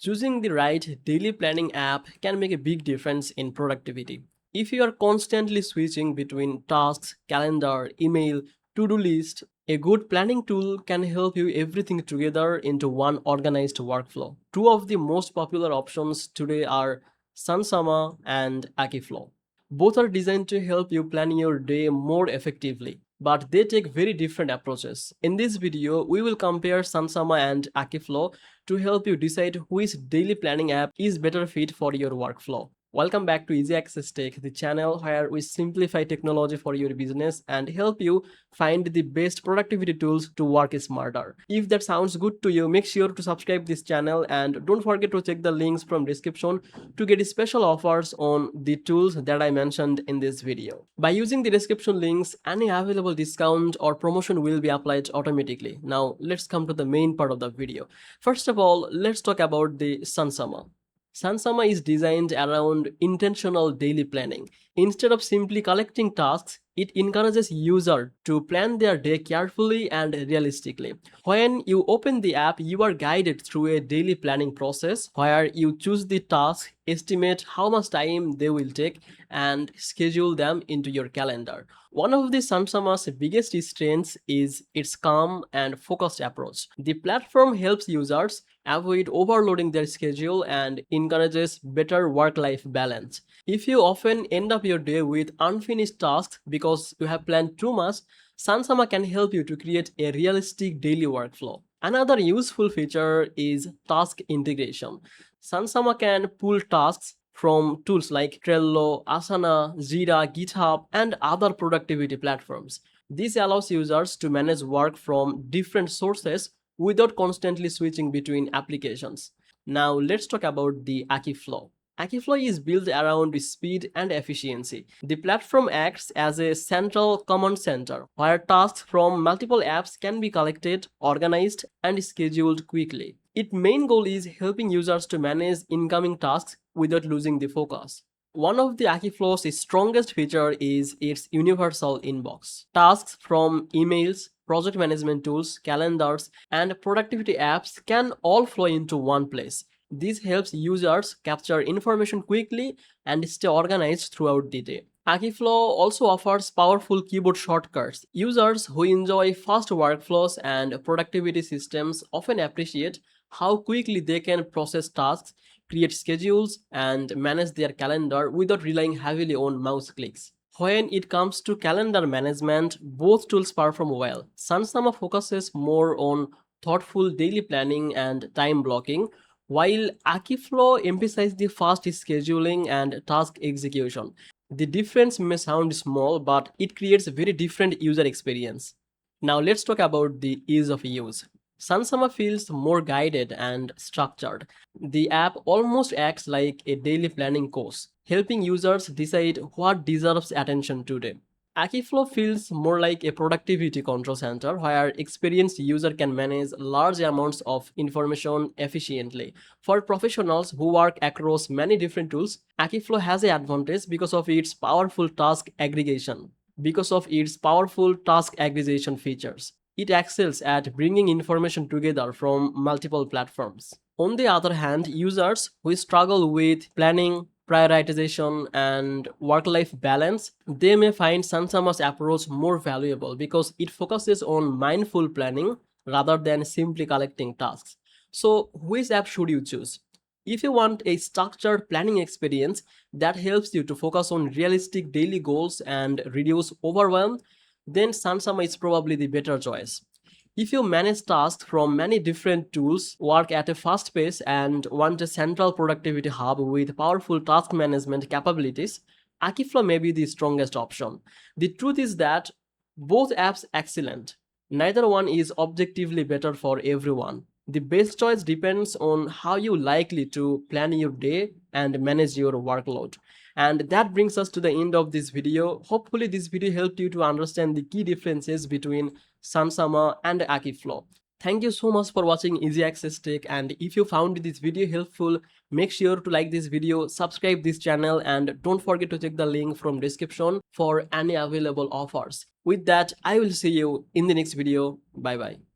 Choosing the right daily planning app can make a big difference in productivity. If you are constantly switching between tasks, calendar, email, to-do list, a good planning tool can help you everything together into one organized workflow. Two of the most popular options today are Sunsama and Akiflow. Both are designed to help you plan your day more effectively, but they take very different approaches. In this video, we will compare Sunsama and Akiflow to help you decide which daily planning app is better fit for your workflow. Welcome back to Easy Access Tech, the channel where we simplify technology for your business and help you find the best productivity tools to work smarter. If that sounds good to you, make sure to subscribe this channel and don't forget to check the links from description to get special offers on the tools that I mentioned in this video. By using the description links, any available discount or promotion will be applied automatically. Now let's come to the main part of the video. First of all, let's talk about the Sunsama. Sunsama is designed around intentional daily planning. Instead of simply collecting tasks, it encourages users to plan their day carefully and realistically. When you open the app, you are guided through a daily planning process where you choose the tasks, estimate how much time they will take, and schedule them into your calendar. One of the Sunsama's biggest strengths is its calm and focused approach. The platform helps users avoid overloading their schedule and encourages better work-life balance. If you often end up your day with unfinished tasks because you have planned too much, Sunsama can help you to create a realistic daily workflow. Another useful feature is task integration. Sunsama can pull tasks from tools like Trello, Asana, Jira, GitHub, and other productivity platforms. This allows users to manage work from different sources without constantly switching between applications. Now let's talk about the Akiflow. Akiflow is built around speed and efficiency. The platform acts as a central command center where tasks from multiple apps can be collected, organized, and scheduled quickly. Its main goal is helping users to manage incoming tasks without losing the focus. One of the Akiflow's strongest feature is its universal inbox. Tasks from emails, project management tools, calendars, and productivity apps can all flow into one place. This helps users capture information quickly and stay organized throughout the day. Akiflow also offers powerful keyboard shortcuts. Users who enjoy fast workflows and productivity systems often appreciate how quickly they can process tasks, create schedules, and manage their calendar without relying heavily on mouse clicks. When it comes to calendar management, both tools perform well. Sunsama focuses more on thoughtful daily planning and time blocking, while Akiflow emphasizes the fast scheduling and task execution. The difference may sound small, but it creates a very different user experience. Now let's talk about the ease of use. Sunsama feels more guided and structured. The app almost acts like a daily planning course, helping users decide what deserves attention today. Akiflow feels more like a productivity control center where experienced user can manage large amounts of information efficiently. For professionals who work across many different tools, Akiflow has an advantage because of its powerful task aggregation. Features. It excels at bringing information together from multiple platforms. On the other hand, users who struggle with planning, prioritization, and work-life balance, they may find Sunsama's approach more valuable because it focuses on mindful planning rather than simply collecting tasks. So, which app should you choose? If you want a structured planning experience that helps you to focus on realistic daily goals and reduce overwhelm, then Sunsama is probably the better choice. If you manage tasks from many different tools, work at a fast pace, and want a central productivity hub with powerful task management capabilities, Akiflow may be the strongest option. The truth is that both apps excellent. Neither one is objectively better for everyone. The best choice depends on how you likely to plan your day and manage your workload. And that brings us to the end of this video. Hopefully this video helped you to understand the key differences between Sunsama and Akiflow. Thank you so much for watching Easy Access Tech, and if you found this video helpful, make sure to like this video, subscribe this channel, and don't forget to check the link from description for any available offers. With that, I will see you in the next video. Bye bye.